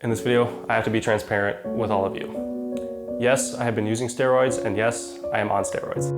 In this video, I have to be transparent with all of you. Yes, I have been using steroids, and yes, I am on steroids.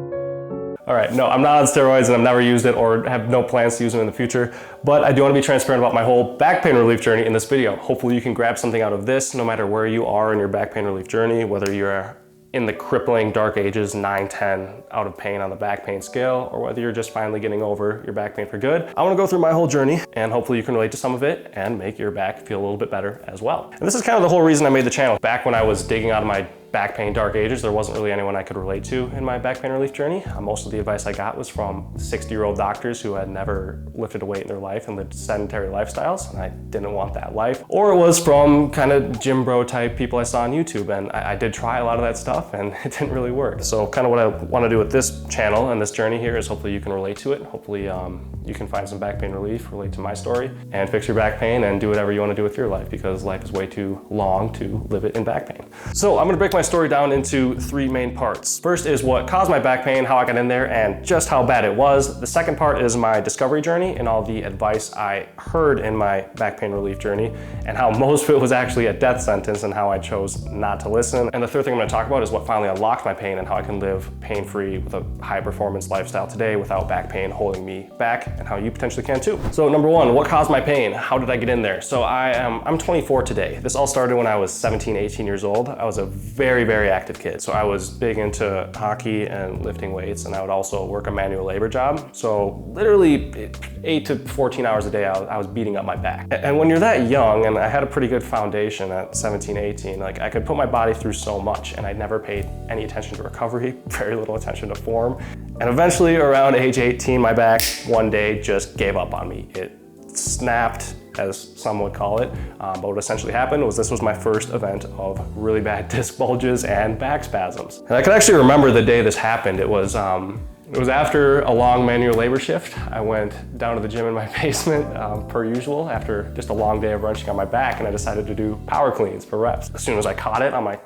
All right, no, I'm not on steroids and I've never used it or have no plans to use them in the future, but I do want to be transparent about my whole back pain relief journey in this video. Hopefully you can grab something out of this no matter where you are in your back pain relief journey, whether you're in the crippling dark ages, 9, 10, out of pain on the back pain scale, or whether you're just finally getting over your back pain for good. I want to go through my whole journey and hopefully you can relate to some of it and make your back feel a little bit better as well. And this is kind of the whole reason I made the channel. Back when I was digging out of my back pain dark ages, there wasn't really anyone I could relate to in my back pain relief journey. Most of the advice I got was from 60-year-old doctors who had never lifted a weight in their life and lived sedentary lifestyles, and I didn't want that life. Or it was from kind of gym bro type people I saw on YouTube, and I did try a lot of that stuff and it didn't really work. So kind of what I want to do with this channel and this journey here is hopefully you can relate to it. Hopefully you can find some back pain relief, relate to my story, and fix your back pain and do whatever you want to do with your life, because life is way too long to live it in back pain. So I'm going to break my story down into 3 main parts. First is what caused my back pain, how I got in there, and just how bad it was. The second part is my discovery journey and all the advice I heard in my back pain relief journey, and how most of it was actually a death sentence and how I chose not to listen. And the third thing I'm going to talk about is what finally unlocked my pain and how I can live pain-free with a high performance lifestyle today without back pain holding me back, and how you potentially can too. So number 1, what caused my pain? How did I get in there? So I'm 24 today. This all started when I was 17, 18 years old. I was a very active kid. So I was big into hockey and lifting weights, and I would also work a manual labor job. So literally 8 to 14 hours a day, I was beating up my back. And when you're that young, and I had a pretty good foundation at 17, 18, like I could put my body through so much, and I never paid any attention to recovery, very little attention to form. And eventually around age 18, my back one day just gave up on me. It snapped, as some would call it. But what essentially happened was this was my first event of really bad disc bulges and back spasms. And I can actually remember the day this happened. It was after a long manual labor shift. I went down to the gym in my basement per usual after just a long day of wrenching on my back, and I decided to do power cleans for reps. As soon as I caught it on my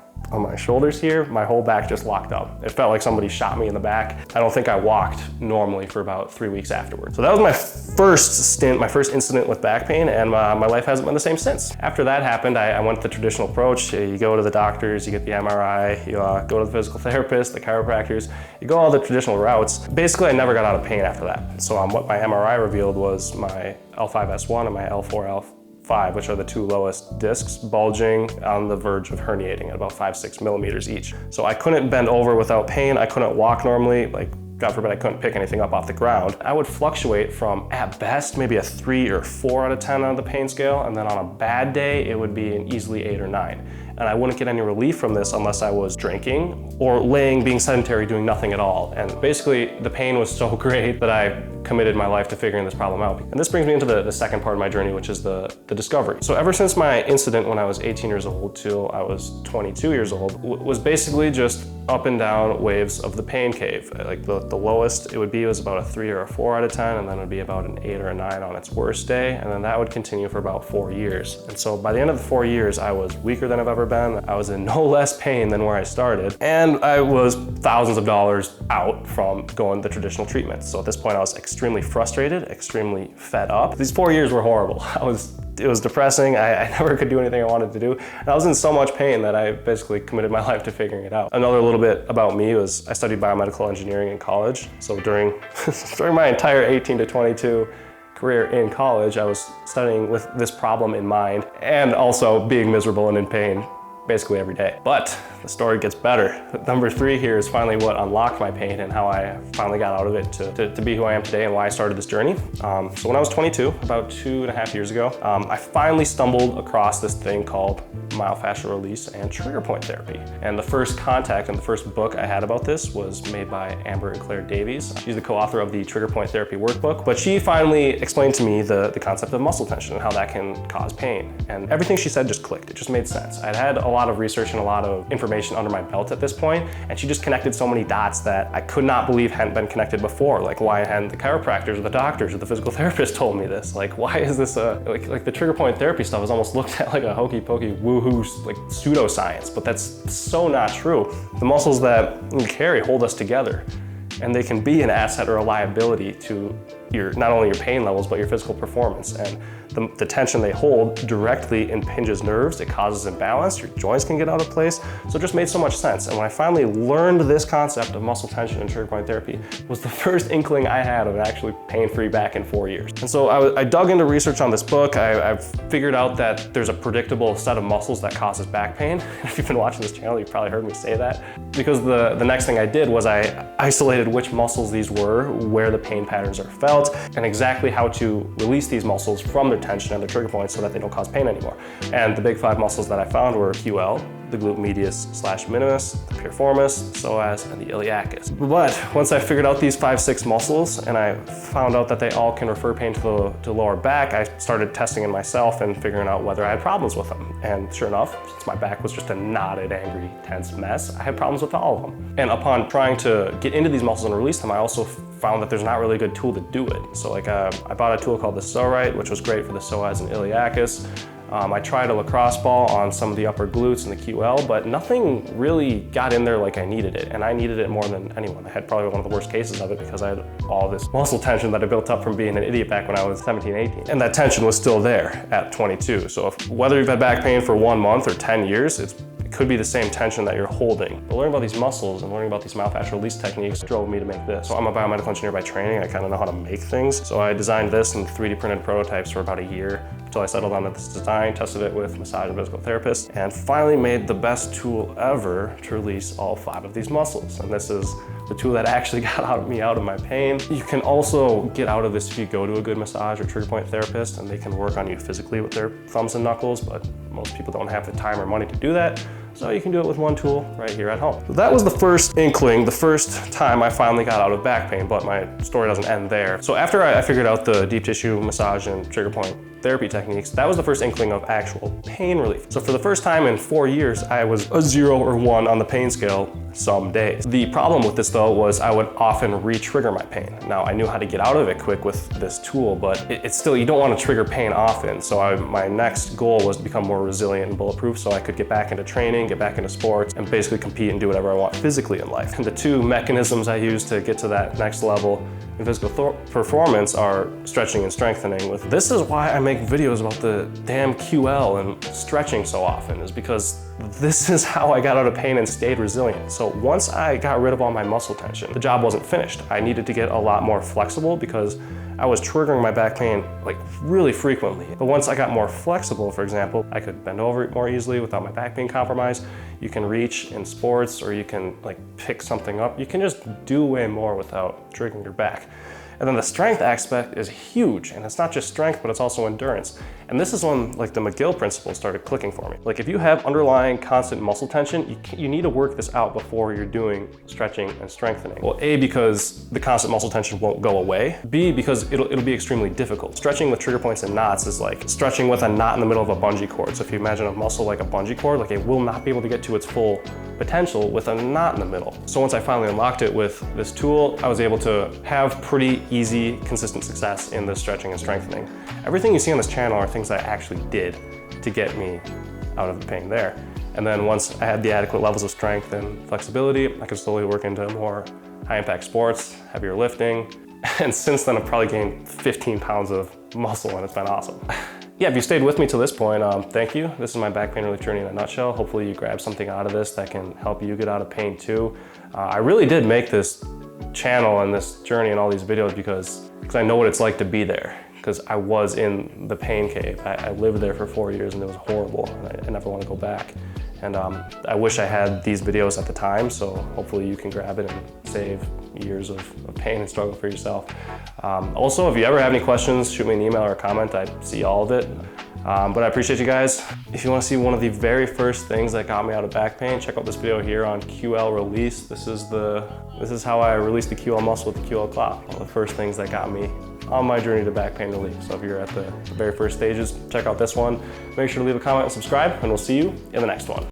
shoulders here, my whole back just locked up. It felt like somebody shot me in the back. I don't think I walked normally for about 3 weeks afterwards. So that was my first stint, my first incident with back pain, and my life hasn't been the same since. After that happened, I went the traditional approach. You go to the doctors, you get the MRI, you go to the physical therapist, the chiropractors, you go all the traditional routes. Basically, I never got out of pain after that. So what my MRI revealed was my L5-S1 and my L4-L5, which are the 2 lowest discs, bulging on the verge of herniating at about 5-6 millimeters each. So I couldn't bend over without pain. I couldn't walk normally. Like, God forbid, I couldn't pick anything up off the ground. I would fluctuate from, at best, maybe a 3 or 4 out of 10 on the pain scale, and then on a bad day, it would be an easily 8 or 9. And I wouldn't get any relief from this unless I was drinking or being sedentary, doing nothing at all. And basically, the pain was so great that I committed my life to figuring this problem out. And this brings me into the second part of my journey, which is the discovery. So ever since my incident when I was 18 years old till I was 22 years old, was basically just up and down waves of the pain cave. Like the lowest it would be was about a 3 or a 4 out of 10, and then it would be about an 8 or a 9 on its worst day. And then that would continue for about 4 years. And so by the end of the 4 years, I was weaker than I've ever been. I was in no less pain than where I started. And I was thousands of dollars out from going the traditional treatments. So at this point, I was extremely frustrated, extremely fed up. These 4 years were horrible. It was depressing. I never could do anything I wanted to do. And I was in so much pain that I basically committed my life to figuring it out. Another little bit about me was I studied biomedical engineering in college. So during my entire 18 to 22 career in college, I was studying with this problem in mind and also being miserable and in pain basically every day. But the story gets better. Number 3 here is finally what unlocked my pain and how I finally got out of it to be who I am today and why I started this journey. So when I was 22, about 2.5 years ago, I finally stumbled across this thing called myofascial release and trigger point therapy. And the first contact and the first book I had about this was made by Amber and Claire Davies. She's the co-author of the Trigger Point Therapy Workbook, but she finally explained to me the concept of muscle tension and how that can cause pain. And everything she said just clicked. It just made sense. I'd had a lot of research and a lot of information under my belt at this point, and she just connected so many dots that I could not believe hadn't been connected before. Like, why hadn't the chiropractors or the doctors or the physical therapists told me this? Like, why is this like the trigger point therapy stuff is almost looked at like a hokey pokey woohoo like pseudoscience, but that's so not true. The muscles that we carry hold us together, and they can be an asset or a liability to not only your pain levels, but your physical performance. And the tension they hold directly impinges nerves, it causes imbalance, your joints can get out of place. So it just made so much sense. And when I finally learned this concept of muscle tension and trigger point therapy, it was the first inkling I had of actually pain-free back in 4 years. And so I dug into research on this book. I've figured out that there's a predictable set of muscles that causes back pain. If you've been watching this channel, you've probably heard me say that. Because the next thing I did was I isolated which muscles these were, where the pain patterns are felt, and exactly how to release these muscles from their tension and their trigger points so that they don't cause pain anymore. And the big 5 muscles that I found were QL, the glute medius/minimus, the piriformis, psoas, and the iliacus. But once I figured out these 5-6 muscles and I found out that they all can refer pain to the lower back, I started testing in myself and figuring out whether I had problems with them. And sure enough, since my back was just a knotted, angry, tense mess, I had problems with all of them. And upon trying to get into these muscles and release them, I also found that there's not really a good tool to do it. So like I bought a tool called the Psorite, which was great for the psoas and iliacus. I tried a lacrosse ball on some of the upper glutes and the QL, but nothing really got in there like I needed it. And I needed it more than anyone. I had probably one of the worst cases of it because I had all this muscle tension that I built up from being an idiot back when I was 17, 18. And that tension was still there at 22. So whether you've had back pain for 1 month or 10 years, it could be the same tension that you're holding. But learning about these muscles and learning about these myofascial release techniques drove me to make this. So I'm a biomedical engineer by training. I kind of know how to make things. So I designed this and 3D printed prototypes for about a year until I settled on this design, tested it with massage and physical therapists, and finally made the best tool ever to release all 5 of these muscles. And this is the tool that actually got me out of my pain. You can also get out of this if you go to a good massage or trigger point therapist, and they can work on you physically with their thumbs and knuckles, but most people don't have the time or money to do that. So you can do it with one tool right here at home. So that was the first inkling, the first time I finally got out of back pain, but my story doesn't end there. So after I figured out the deep tissue massage and trigger point therapy techniques, that was the first inkling of actual pain relief. So for the first time in 4 years, I was a 0 or 1 on the pain scale some days. The problem with this though was I would often re-trigger my pain. Now I knew how to get out of it quick with this tool, but it's still, you don't want to trigger pain often. So my next goal was to become more resilient and bulletproof so I could get back into training, get back into sports, and basically compete and do whatever I want physically in life. And the 2 mechanisms I use to get to that next level in physical performance are stretching and strengthening. This is why I make videos about the damn QL and stretching so often, is because this is how I got out of pain and stayed resilient. So once I got rid of all my muscle tension, the job wasn't finished. I needed to get a lot more flexible because I was triggering my back pain like really frequently. But once I got more flexible, for example, I could bend over more easily without my back being compromised. You can reach in sports, or you can like pick something up. You can just do way more without triggering your back. And then the strength aspect is huge, and it's not just strength, but it's also endurance. And this is when like the McGill principle started clicking for me. Like if you have underlying constant muscle tension, you need to work this out before you're doing stretching and strengthening. Well, A, because the constant muscle tension won't go away. B, because it'll be extremely difficult. Stretching with trigger points and knots is like stretching with a knot in the middle of a bungee cord. So if you imagine a muscle like a bungee cord, like it will not be able to get to its full potential with a knot in the middle. So once I finally unlocked it with this tool, I was able to have pretty easy, consistent success in the stretching and strengthening. Everything you see on this channel are things I actually did to get me out of the pain there. And then once I had the adequate levels of strength and flexibility, I could slowly work into more high impact sports, heavier lifting. And since then, I've probably gained 15 pounds of muscle, and it's been awesome. Yeah, if you stayed with me to this point, thank you. This is my back pain relief journey in a nutshell. Hopefully you grab something out of this that can help you get out of pain too. I really did make this channel and this journey and all these videos because I know what it's like to be there. Because I was in the pain cave. I lived there for 4 years and it was horrible. And I never want to go back. And I wish I had these videos at the time, so hopefully you can grab it and save years of pain and struggle for yourself. Also, if you ever have any questions, shoot me an email or a comment. I see all of it. But I appreciate you guys. If you want to see one of the very first things that got me out of back pain, check out this video here on QL release. This is how I released the QL muscle with the QL clock. One of the first things that got me on my journey to back pain relief. So if you're at the very first stages, check out this one. Make sure to leave a comment and subscribe, and we'll see you in the next one.